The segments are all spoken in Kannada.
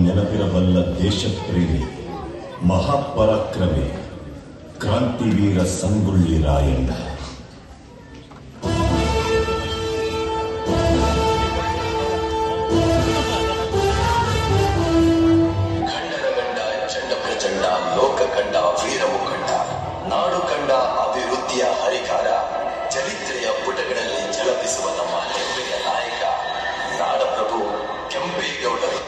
ನೆನಪಿರಬಲ್ಲ ದೇಶಪ್ರೇಮಿ ಮಹಾಪರಾಕ್ರಮಿ ಕ್ರಾಂತಿವೀರ ಸಂಗೊಳ್ಳಿ ರಾಯಣ್ಣ. ಖಂಡನ ಗಂಡ ಚಂಡ ಪ್ರಚಂಡ, ಲೋಕ ಕಂಡ ವೀರ ಮುಖಂಡ, ನಾಡು ಕಂಡ ಅಭಿವೃದ್ಧಿಯ ಹರಿಕಾರ, ಚರಿತ್ರೆಯ ಪುಟಗಳಲ್ಲಿ ಝಳಪಿಸುವ ನಮ್ಮ ಹೆಮ್ಮೆಯ ನಾಯಕ ನಾಡಪ್ರಭು ಕೆಂಪೇಗೌಡರು.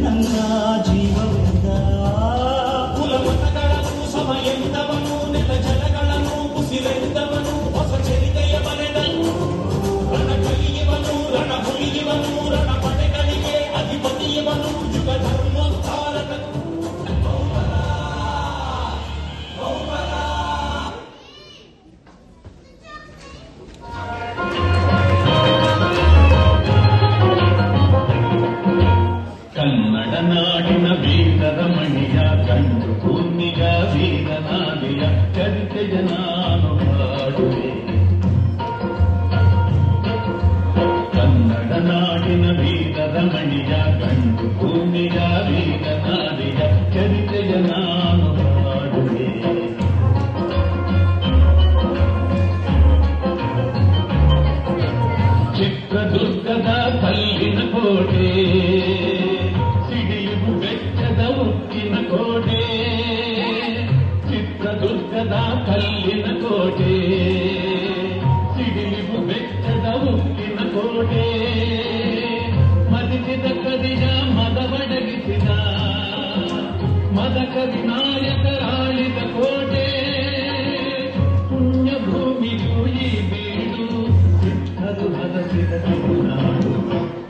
ನನ್ನ ಜೀವವಿಂದ ಕುಲಮತಗಳನ್ನು ಸಮಯಂತವನು, ನೆಲ ಜಲಗಳನ್ನು ಕುಸಿರೆಂದವನು, ಹೊಸ ಚರಿತೆಯ ಬರೆದನು, ರಣ ಕಲಿಯುವನು, ರಣ ಹುಲಿಯುವನು, ರಣ ಪಡೆಗಳಿಗೆ ಅಧಿಪತಿಯವನು, ಯುಗ ಧರ್ಮೋದ್ಧಾರಕನು. ಕನ್ನಡ ನಾಡಿನ ವೀರರ ಮಣಿಯ, ಗಂಡು ಭೂಮಿಯ ವೀರನಾದಿಯ ಚರಿತೆಯ ನಾನು ಹಾಡುವೆ. ಕನ್ನಡ ನಾಡಿನ ವೀರರ ಮಣಿಯ, ಗಂಡು ಭೂಮಿಯ ವೀರನಾದಿಯ ಚರಿತೆಯ ನಾನು ಹಾಡುವೆ. ಚಿತ್ರದುರ್ಗದ ಕಲ್ಲಿನ ಕೋಟೆ, ಸಿಡಿಯುವು ಬೆಟ್ಟದ ಉಕ್ಕಿನ ಕೋಟೆ. ಚಿತ್ರದುರ್ಗದ ಕಲ್ಲಿನ ಕೋಟೆ, ಸಿಡಿಯುವು ಬೆಟ್ಟದ ಉಕ್ಕಿನ ಕೋಟೆ. ಮದಿಸಿದ ಕದಿಯ ಮದವಡಗಿಸಿದ ಮದಕ ವಿನಾಯಕರಾಳಿದ ಕೋಟೆ. ಪುಣ್ಯ ಭೂಮಿಯು ಈ ಬೀಡು, ಸಿದ್ಧರು ಹದಸಿದ ನಾಡು.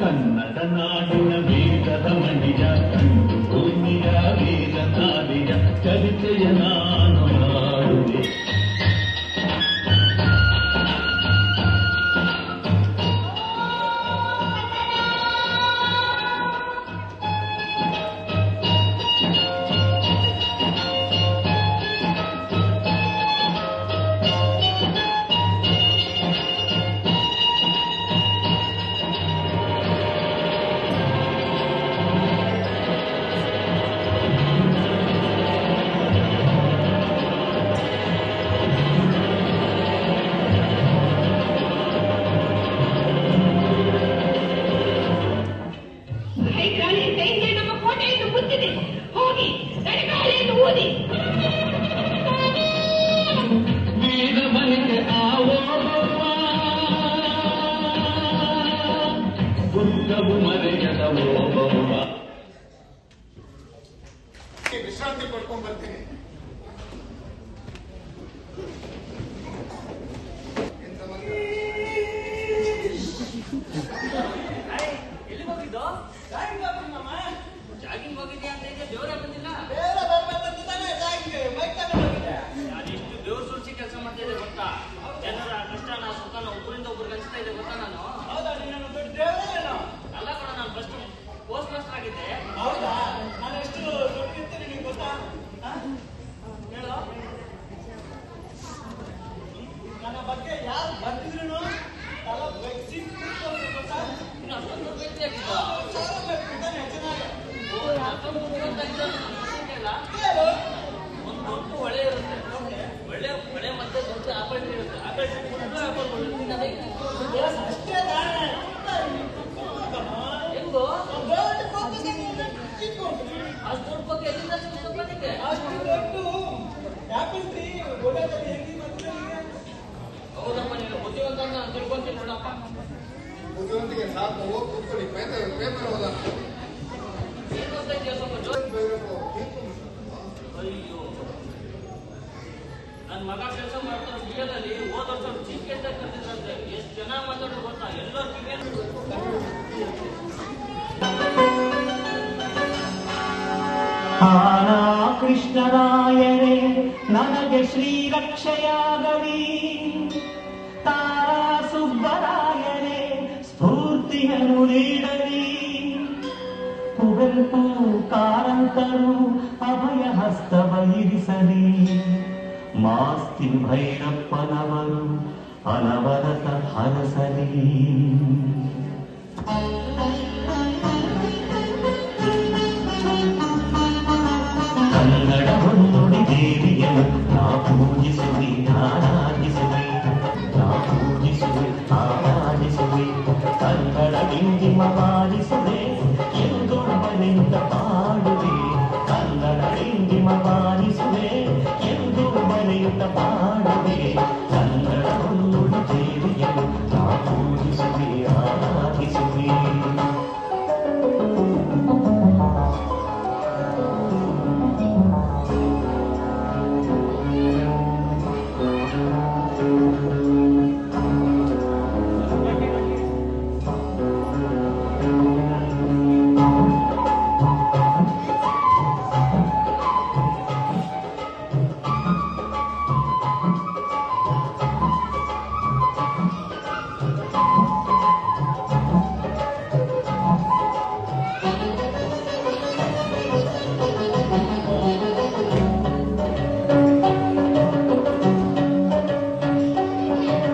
ಕನ್ನಡ ನಾಡಿನ ವೀರರ ಮಣಿಯ, ಗಂಡು ಭೂಮಿಯ ವೀರನಾದಿಯ ಚರಿತೆಯ ನಾನು ಹಾಡುವೆ. ವಿಶ್ರಾಂತಿ ಪಡ್ಕೊಂಡ್ ಬರ್ತೀನಿ. ಎಲ್ಲಿ ಹೋಗಿದ್ದು? ಜಾಗಿಂಗ್ ಹೋಗಿದ್ಯಾ ಅಂತ ಇದೆ, ದೇವರ ಬಂದಿಲ್ಲ. ನಾನಿಷ್ಟು ದೇವ್ರ ಸುರಿಸಿ ಕೆಲಸ ಮಾಡ್ತಾ ಇದ್ದೆ ಗೊತ್ತಾ? ಜನರ ಕಷ್ಟನ ಸುಖನ ಒಬ್ಬರಿಂದ ಒಬ್ಬರಿಗೆ ಹಂಚ್ತಾ ಇದೆ ಗೊತ್ತಾ ನಾನು? ಅಲ್ಲ ಕೂಡ ನಾನು ಫಸ್ಟ್ ಪೋಸ್ಟ್ ಮಾಸ್ಟರ್ ಆಗಿದ್ದೆ. ಹೌದಾ? ನಾನು ಎಷ್ಟು ದೊಡ್ಡಿರ್ತೀನಿ ನಿಮ್ಗೆ ಗೊತ್ತಾ? ಹೇಳೋ, ನನ್ನ ಬಗ್ಗೆ ಯಾರು ಬರ್ತಿದ್ರು ತಲ ಬೆಚ್ಚಿ ಗೊತ್ತಾ? ನೀನು ಅಷ್ಟೊಂದು ವ್ಯಕ್ತಿ ಆಗಿದ್ದ? ಒಂದು ದೊಡ್ಡ ಹೊಳೆ ಇರುತ್ತೆ, ಹೊಳೆ ಮತ್ತೆ ದೊಡ್ಡ ಆಪಲ್ ಇರುತ್ತೆ. ಆಪಲ್ ಅಷ್ಟೇ ಹೆಂಗೋ ಅಷ್ಟು ದೊಡ್ಡ ಬಗ್ಗೆ ಎಲ್ಲಿಂದ ಸಿಗುತ್ತೆ ಬಂದಿದೆ? ಅಷ್ಟು ದೊಡ್ಡ ಆಪಲ್ ಟ್ರೀ ಗೋಡಾದಲ್ಲಿ ಹೇಗೆ ಬರ್ತದೆ? ಹೌದಪ್ಪ, ನೀನು ಬುದ್ಧಿವಂತ ನಾನು ತಿಳ್ಕೊಂತೀನಿ ನೋಡಪ್ಪ. ಬುದ್ಧಿವಂತಿಗೆ ಸಾಕು, ಹೋಗಿ ಕೂತ್ಕೊಳ್ಳಿ. ಪೇಪರ್ ಓದೋಣ. ಏನು ಗೊತ್ತಾಯ್ತು ಸ್ವಲ್ಪ ಅಯ್ಯೋ ನನ್ನ ಮಗ ಕೆಲಸ ಮಾಡ್ತಾರೆ ಬಿಎದಲ್ಲಿ ಹೋದ ವರ್ಷ ಚೀಫ್ ಗೆಸ್ಟ್ ಆಗಿ ಕರೆದಿದ್ರಂತೆ ಎಷ್ಟು ಚೆನ್ನಾಗಿ ಮಾತಾಡೋದು ಗೊತ್ತಾ ಎಲ್ಲರೂ ಕಿವಿಯಲ್ಲಿ ಆನಾ ಕೃಷ್ಣರಾಯರೇ ನನಗೆ ಶ್ರೀರಕ್ಷೆಯಾಗಲಿ ತಾರಾ ಸುಬ್ಬರಾಯರೇ ಸ್ಫೂರ್ತಿಯನ್ನು ನೀಡಲಿ ಕುವೆಂಪು ಕಾರಂತರು ಅಭಯ ಹಸ್ತವ ಇರಿಸಲಿ ಮಾಸ್ತಿ ಭೈರಪ್ಪನವರು ಅನವರತ ಹರಸಲಿ